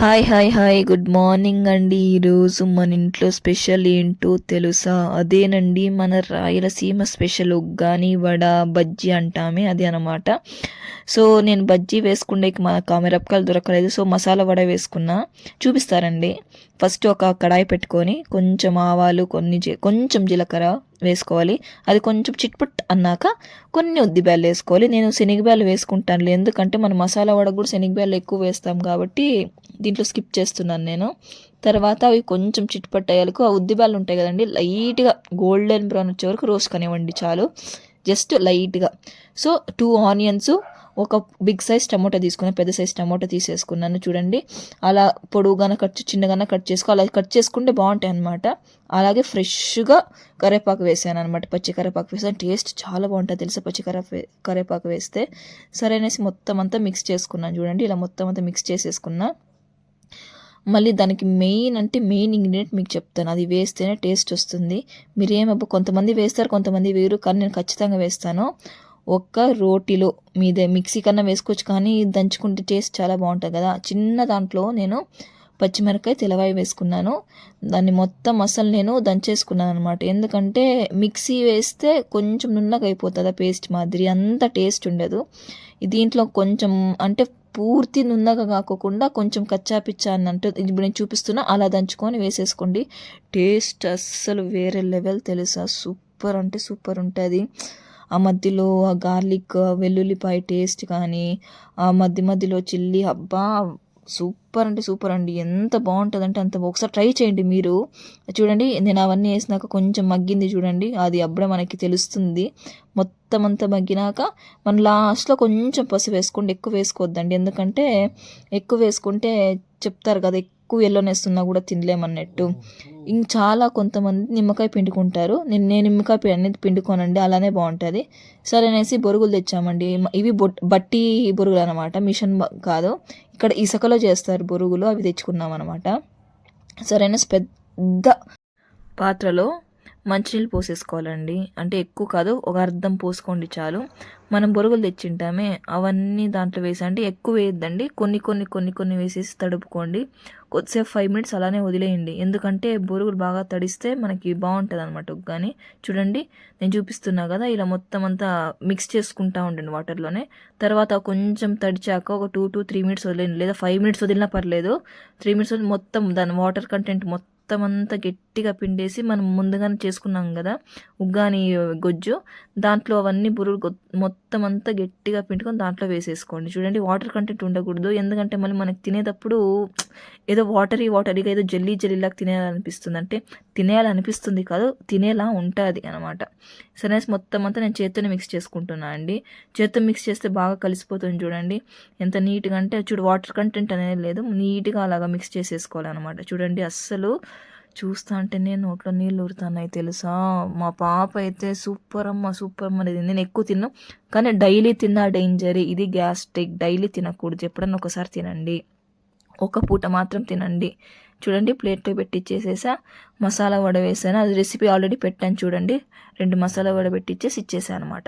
Hi hi hi good morning అండి. ఈరోజు మన ఇంట్లో స్పెషల్ ఏంటో తెలుసా? అదేనండి మన రాయలసీమ స్పెషల్ ఉగ్గాని వడ బజ్జీ అంటామే అది అనమాట. సో నేను బజ్జీ వేసుకుండేకి మాకు మిరపకాయలు దొరకలేదు, సో మసాలా వడ వేసుకున్నా. చూపిస్తారండి. ఫస్ట్ ఒక కడాయి పెట్టుకొని కొంచెం ఆవాలు కొంచెం జీలకర్ర వేసుకోవాలి. అది కొంచెం చిట్పుట్ అన్నాక కొన్ని ఉద్దిబ్యాలు వేసుకోవాలి. నేను శనగబ్యాలు వేసుకుంటాను, ఎందుకంటే మనం మసాలా వడ కూడా శనగబ్యాలు ఎక్కువ వేస్తాం కాబట్టి దీంట్లో స్కిప్ చేస్తున్నాను నేను. తర్వాత అవి కొంచెం చిట్పట్ అయ్యాలకు ఆ ఉద్దిబ్యాలు ఉంటాయి కదండి, లైట్గా గోల్డెన్ బ్రౌన్ వచ్చే వరకు రోస్ట్ కనివ్వండి చాలు, జస్ట్ లైట్గా. సో 2 ఆనియన్స్, ఒక బిగ్ సైజ్ టమోటా తీసుకున్నాను, పెద్ద సైజ్ టమోటా తీసేసుకున్నాను చూడండి. అలా పొడుగుగాన చిన్నగాన కట్ చేసుకో, అలా కట్ చేసుకుంటే బాగుంటాయి అనమాట. అలాగే ఫ్రెష్గా కరివేపాకు వేసాను అనమాట. పచ్చి కరివేపాకు వేసాను, టేస్ట్ చాలా బాగుంటుంది తెలుసా పచ్చి కరివేపాకు వేస్తే. సరే అనేసి మొత్తం అంతా మిక్స్ చేసుకున్నాను చూడండి. ఇలా మొత్తం అంతా మిక్స్ చేసేసుకున్నా. మళ్ళీ దానికి మెయిన్ ఇంగ్రీడియంట్ మీకు చెప్తాను, అది వేస్తేనే టేస్ట్ వస్తుంది. మీరేమబ్బా కొంతమంది వేస్తారు కొంతమంది వేరు, కానీ నేను ఖచ్చితంగా వేస్తాను. ఒక్క రోటీలో మీదే మిక్సీ కన్నా వేసుకోవచ్చు, కానీ దంచుకుంటే టేస్ట్ చాలా బాగుంటుంది కదా. చిన్న దాంట్లో నేను పచ్చిమిరపకాయ తెల్లవాయి వేసుకున్నాను. దాన్ని మొత్తం అసలు నేను దంచేసుకున్నాను అనమాట. ఎందుకంటే మిక్సీ వేస్తే కొంచెం నున్నగా అయిపోతుంది ఆ పేస్ట్ మాదిరి, అంత టేస్ట్ ఉండదు. దీంట్లో కొంచెం అంటే పూర్తి నున్నగా కాకోకుండా కొంచెం కచ్చా పిచ్చా అన్నట్టు ఇప్పుడు నేను చూపిస్తున్నా అలా దంచుకొని వేసేసుకోండి. టేస్ట్ అస్సలు వేరే లెవెల్ తెలుసా, సూపర్ అంటే సూపర్ ఉంటుంది. ఆ మధ్యలో ఆ గార్లిక్ వెల్లుల్లిపాయ టేస్ట్ కానీ, ఆ మధ్యలో చిల్లీ, అబ్బా సూపర్ అంటే సూపర్ అండి. ఎంత బాగుంటుంది అంటే అంత. ఒకసారి ట్రై చేయండి మీరు. చూడండి నేను అవన్నీ వేసినాక కొంచెం మగ్గింది చూడండి, అది అప్పుడే మనకి తెలుస్తుంది. మొత్తం అంతా మగ్గినాక మనం లాస్ట్లో కొంచెం పసుపు వేసుకోండి, ఎక్కువ వేసుకోవద్దండి. ఎందుకంటే ఎక్కువ వేసుకుంటే చెప్తారు కదా ఎక్కువ ఎల్లోనెస్ ఉన్నా కూడా తినలేమన్నట్టు. చాలా కొంతమంది నిమ్మకాయ పిండుకుంటారు, నేను నిమ్మకాయ అనేది పిండుకోనండి, అలానే బాగుంటుంది. సరే అనేసి బొరుగులు తెచ్చామండి. ఇవి బట్టి బొరుగులు అనమాట, మిషన్ కాదు. ఇక్కడ ఇసుకలో చేస్తారు బొరుగులు, అవి తెచ్చుకున్నాం అనమాట. సరైన పెద్ద పాత్రలో మంచినీళ్ళు పోసేసుకోవాలండి. అంటే ఎక్కువ కాదు, ఒక అర్ధం పోసుకోండి చాలు. మనం బొరుగులు తెచ్చింటామే అవన్నీ దాంట్లో వేసి, అంటే ఎక్కువ వేయద్దండి, కొన్ని వేసేసి తడుపుకోండి. కొద్దిసేపు 5 మినిట్స్ అలానే వదిలేయండి, ఎందుకంటే బొరుగులు బాగా తడిస్తే మనకి బాగుంటుంది అనమాట ఉగ్గాని. చూడండి నేను చూపిస్తున్నా కదా, ఇలా మొత్తం అంతా మిక్స్ చేసుకుంటా ఉండండి వాటర్లోనే. తర్వాత కొంచెం తడిచాక ఒక 2 to 3 మినిట్స్ వదిలేయండి, లేదా 5 మినిట్స్ వదిలినా పర్లేదు. 3 మినిట్స్ మొత్తం దాని వాటర్ కంటెంట్ మొత్తం అంతా గట్టిగా పిండేసి మనం ముందుగానే చేసుకున్నాం కదా ఉగ్గాని గొజ్జు, దాంట్లో అవన్నీ బురుగు మొత్తం అంతా గట్టిగా పిండుకొని దాంట్లో వేసేసుకోండి. చూడండి వాటర్ కంటెంట్ ఉండకూడదు, ఎందుకంటే మళ్ళీ మనకి తినేటప్పుడు ఏదో వాటరీగా ఏదో జల్లీలాగా తినేయాలనిపిస్తుంది. అంటే తినేయాలనిపిస్తుంది కాదు, తినేలా ఉంటుంది అనమాట. సరే మొత్తం అంతా నేను చేత్తోనే మిక్స్ చేసుకుంటున్నా అండి. చేత్తో మిక్స్ చేస్తే బాగా కలిసిపోతుంది చూడండి. ఎంత నీట్గా అంటే చూడు, వాటర్ కంటెంట్ అనేది లేదు, నీట్గా అలాగా మిక్స్ చేసేసుకోవాలన్నమాట. చూడండి అస్సలు చూస్తా అంటేనే నోట్లో నీళ్ళు ఊరుతున్నాయి తెలుసా. మా పాప అయితే సూపర్ అమ్మ అనేది. నేను ఎక్కువ తిన్నాను, కానీ డైలీ తిన్నా డేంజర్, ఇది గ్యాస్ట్రిక్, డైలీ తినకూడదు, ఎప్పుడన్నా ఒకసారి తినండి, ఒక పూట మాత్రం తినండి. చూడండి ప్లేట్లో పెట్టిచ్చేసేసా, మసాలా వడ వేసాను, అది రెసిపీ ఆల్రెడీ పెట్టాను చూడండి. 2 మసాలా వడ పెట్టిచ్చేసి ఇచ్చేసాను అనమాట.